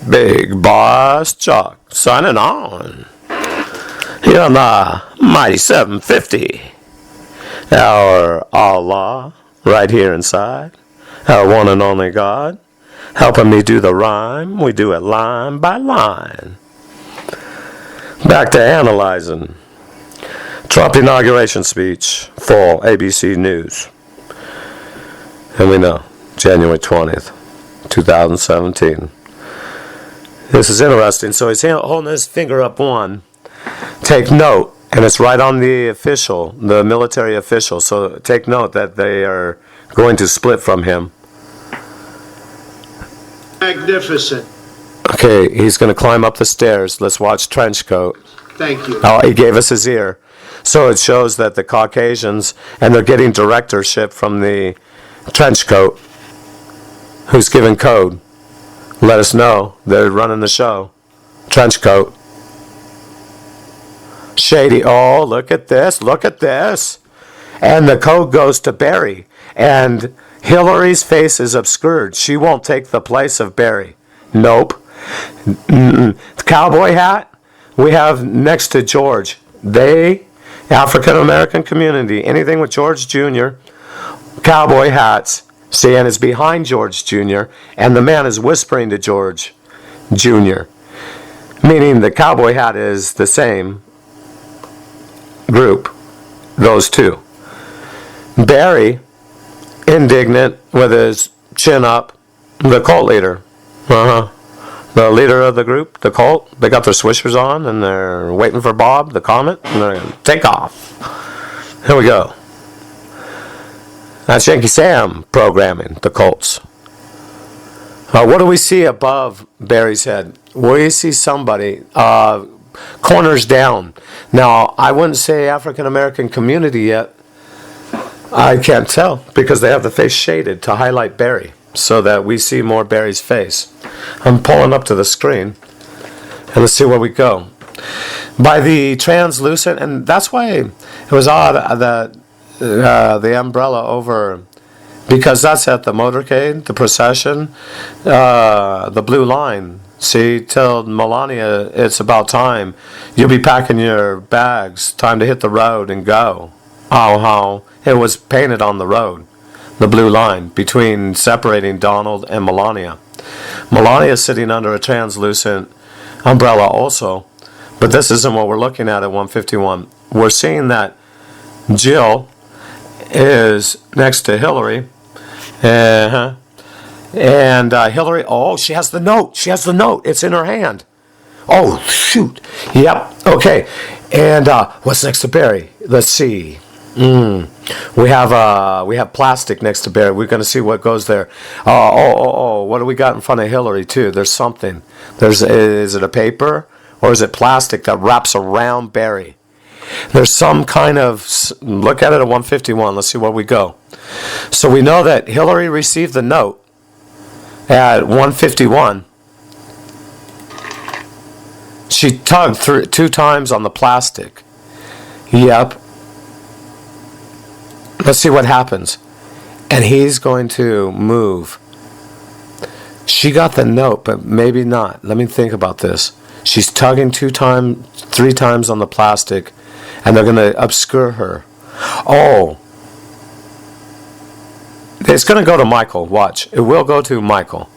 Big Boss Chuck signing on here on the Mighty 750. Our Allah right here inside, our one and only God, helping me do the rhyme. We do it line by line. Back to analyzing Trump inauguration speech for ABC News. And we know, January 20th, 2017. This is interesting. So he's holding his finger up one. Take note, and it's right on the official, the military official. So take note that they are going to split from him. Magnificent. Okay, he's going to climb up the stairs. Let's watch Trenchcoat. Thank you. Oh, he gave us his ear. So it shows that the Caucasians, and they're getting directorship from the Trenchcoat, who's giving code. Let us know. They're running the show. Trenchcoat. Shady. Oh, look at this. Look at this. And the code goes to Barry. And Hillary's face is obscured. She won't take the place of Barry. Nope. The cowboy hat we have next to George. They, African American community, anything with George Jr., cowboy hats. See, and it's behind George Jr., and the man is whispering to George Jr., meaning the cowboy hat is the same group, those two. Barry, indignant with his chin up, the cult leader. The leader of the group, the cult, they got their swishers on, and they're waiting for Bob, the comet, and they're going to take off. Here we go. That's Yankee Sam programming, the Colts. What do we see above Barry's head? We see somebody, corners down. Now, I wouldn't say African American community yet. I can't tell, because they have the face shaded to highlight Barry, so that we see more Barry's face. I'm pulling up to the screen, and let's see where we go. By the translucent, and that's why it was odd that the umbrella over, because that's at the motorcade, the procession, the blue line. See, tell Melania it's about time. You'll be packing your bags. Time to hit the road and go. Oh, it was painted on the road, the blue line between separating Donald and Melania. Melania is sitting under a translucent umbrella also, but this isn't what we're looking at 151. We're seeing that Jill is next to Hillary. And Hillary, oh, she has the note. She has the note. It's in her hand. Oh, shoot. Yep. Okay. And what's next to Barry? Let's see. We have plastic next to Barry. We're going to see what goes there. What do we got in front of Hillary too? There's something. Is it a paper or is it plastic that wraps around Barry? There's some kind of, look at it at 151. Let's see where we go. So we know that Hillary received the note at 151. She tugged two times on the plastic. Yep. Let's see what happens. And he's going to move. She got the note, but maybe not. Let me think about this. She's tugging three times on the plastic, and they're going to obscure her. Oh. It's going to go to Michael. Watch. It will go to Michael.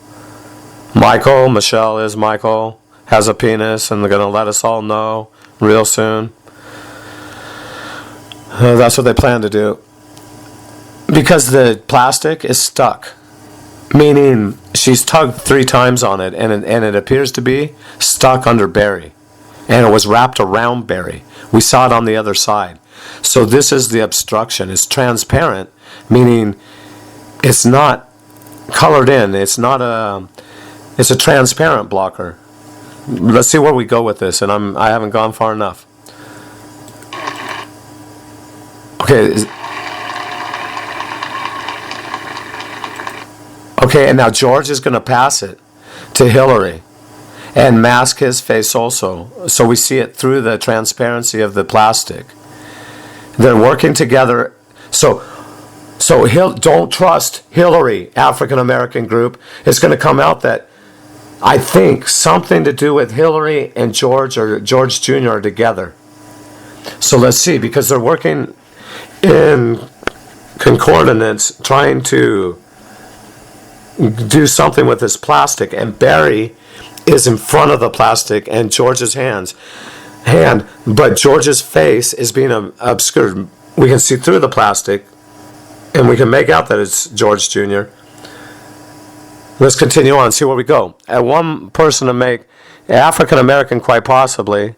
Michelle is Michael, has a penis, and they're going to let us all know real soon. That's what they plan to do. Because the plastic is stuck, meaning she's tugged three times on it, and it appears to be stuck under Barry, and it was wrapped around Barry. We saw it on the other side. So this is the obstruction. It's transparent, meaning it's not colored in. It's a transparent blocker. Let's see where we go with this, and I haven't gone far enough. Okay. Okay, and now George is going to pass it to Hillary and mask his face also, so we see it through the transparency of the plastic. They're working together. So don't trust Hillary, African American group. It's going to come out that I think something to do with Hillary and George or George Jr. are together. So let's see, because they're working in concordance trying to do something with this plastic, and Barry is in front of the plastic and George's hand, but George's face is being obscured. We can see through the plastic and we can make out that it's George Jr. Let's continue on, see where we go. At one person to make African American, quite possibly.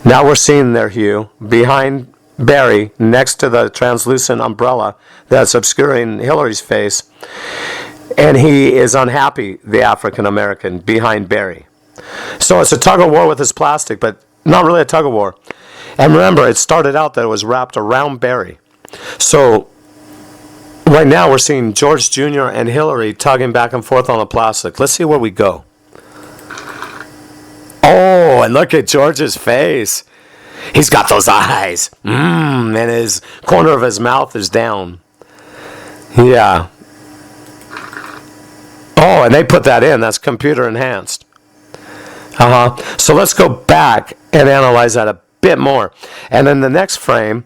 Now we're seeing their hue behind Barry, next to the translucent umbrella that's obscuring Hillary's face. And he is unhappy, the African American, behind Barry. So it's a tug of war with this plastic, but not really a tug of war. And remember, it started out that it was wrapped around Barry. So right now we're seeing George Jr. and Hillary tugging back and forth on the plastic. Let's see where we go. Oh, and look at George's face. He's got those eyes. And his corner of his mouth is down. Yeah. Oh, and they put that in. That's computer enhanced. So let's go back and analyze that a bit more. And in the next frame,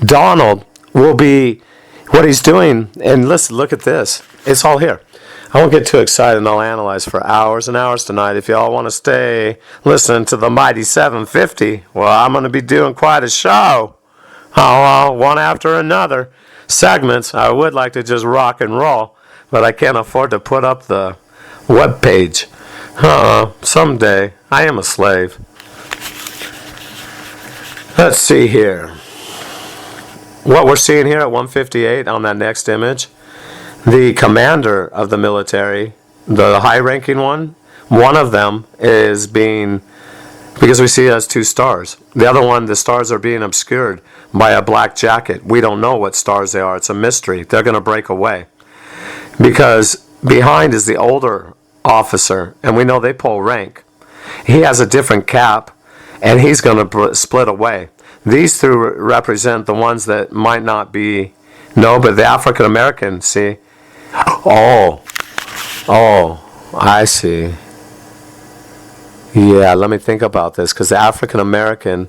Donald will be what he's doing. And listen, look at this. It's all here. I won't get too excited, and I'll analyze for hours and hours tonight. If you all want to stay listening to the mighty 750, well, I'm going to be doing quite a show. One after another. Segments. I would like to just rock and roll, but I can't afford to put up the web page. Someday. I am a slave. Let's see here. What we're seeing here at 158 on that next image, the commander of the military, the high-ranking one of them is being, because we see it as two stars. The other one, the stars are being obscured by a black jacket. We don't know what stars they are. It's a mystery. They're going to break away. Because behind is the older officer, and we know they pull rank. He has a different cap, and he's going to split away. These two represent the ones that might not be, no, but the African American, see? Oh, I see. Yeah, let me think about this, because the African American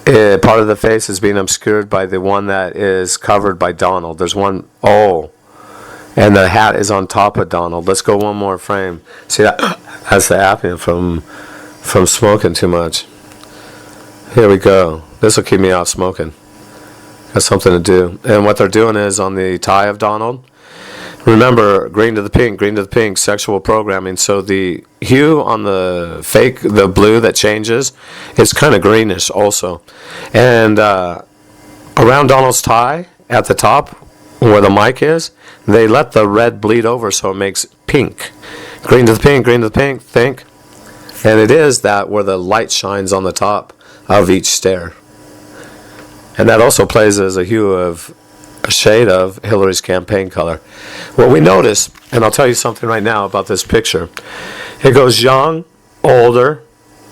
part of the face is being obscured by the one that is covered by Donald. There's one, and the hat is on top of Donald. Let's go one more frame. See, that's the apnea from smoking too much. Here we go. This will keep me off smoking. Got something to do. And what they're doing is on the tie of Donald, remember, green to the pink, sexual programming. So the hue on the fake, the blue that changes, is kind of greenish also. And around Donald's tie, at the top, where the mic is, they let the red bleed over so it makes pink. Green to the pink, think. And it is that where the light shines on the top of each stair. And that also plays as a shade of Hillary's campaign color. What we notice, and I'll tell you something right now about this picture, it goes young, older.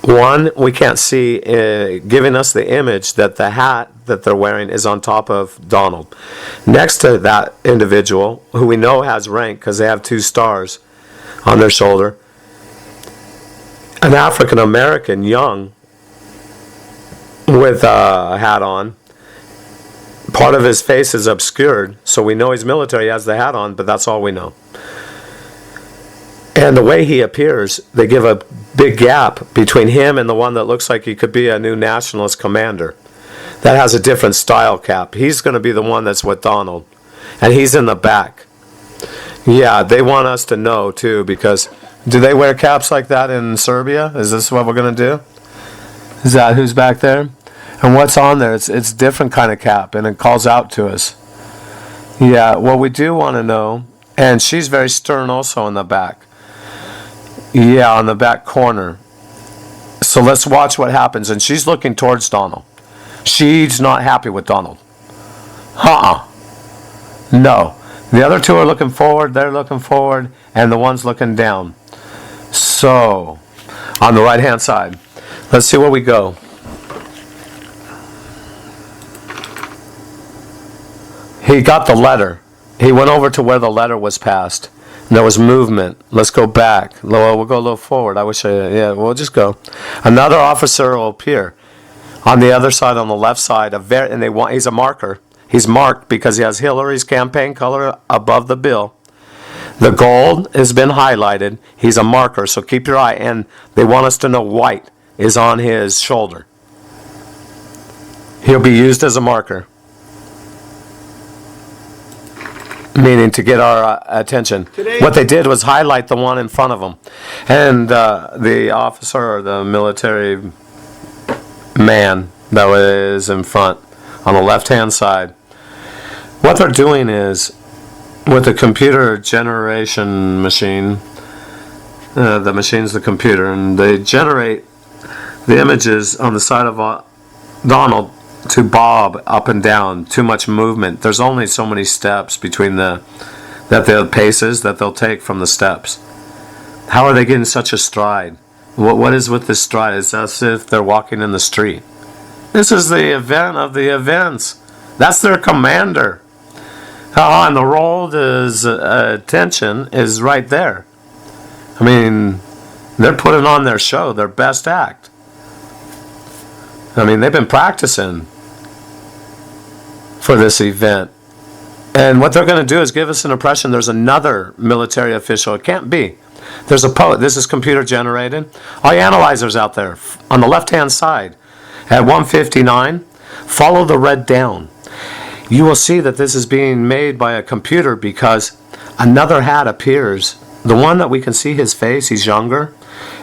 One, we can't see, giving us the image that the hat that they're wearing is on top of Donald. Next to that individual, who we know has rank because they have two stars on their shoulder, an African American, young, with a hat on. Part of his face is obscured, so we know he's military, he has the hat on, but that's all we know. And the way he appears, they give a big gap between him and the one that looks like he could be a new nationalist commander. That has a different style cap. He's going to be the one that's with Donald. And he's in the back. Yeah, they want us to know, too, because do they wear caps like that in Serbia? Is this what we're going to do? Is that who's back there? And what's on there? It's different kind of cap, and it calls out to us. Yeah, what we do want to know, and she's very stern also in the back. Yeah, on the back corner. So let's watch what happens. And she's looking towards Donald. She's not happy with Donald. No. The other two are looking forward, they're looking forward, and the one's looking down. So, on the right-hand side, let's see where we go. He got the letter. He went over to where the letter was passed. There was movement. Let's go back. We'll go a little forward. I wish yeah, we'll just go. Another officer will appear on the other side, on the left side, he's a marker. He's marked because he has Hillary's campaign color above the bill. The gold has been highlighted. He's a marker, so keep your eye. And they want us to know white is on his shoulder. He'll be used as a marker, meaning to get our attention. What they did was highlight the one in front of them. And the officer or the military man that was in front on the left-hand side, what they're doing is, with the computer generation machine, the machine's the computer, and they generate the images on the side of Donald to bob up and down. Too much movement. There's only so many steps between the paces that they'll take from the steps. How are they getting such a stride? What is with this stride? It's as if they're walking in the street. This is the event of the events. That's their commander. And the role is attention is right there. I mean, they're putting on their show, their best act. I mean, they've been practicing for this event. And what they're going to do is give us an impression there's another military official. It can't be. There's a poet. This is computer generated. All you analyzers out there, on the left-hand side, at 159, follow the red down. You will see that this is being made by a computer because another hat appears. The one that we can see his face, he's younger,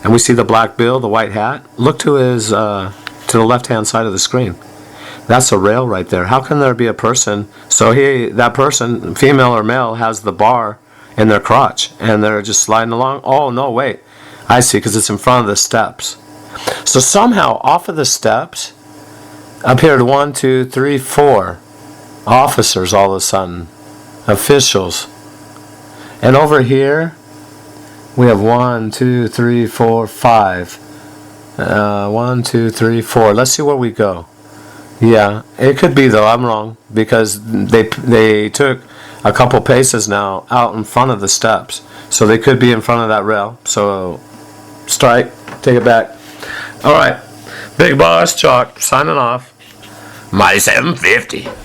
and we see the black bill, the white hat. Look to his to the left-hand side of the screen. That's a rail right there. How can there be a person? So that person, female or male, has the bar in their crotch, and they're just sliding along. Oh no, wait, I see, because it's in front of the steps. So somehow off of the steps appeared 1, 2, 3, 4. Officers all of a sudden, officials. And over here, we have 1, 2, 3, 4, 5. 1, 2, 3, 4. Let's see where we go. Yeah, it could be though, I'm wrong, because they took a couple paces now out in front of the steps. So they could be in front of that rail. So, strike, take it back. Alright, Big Boss Chalk, signing off. My 750.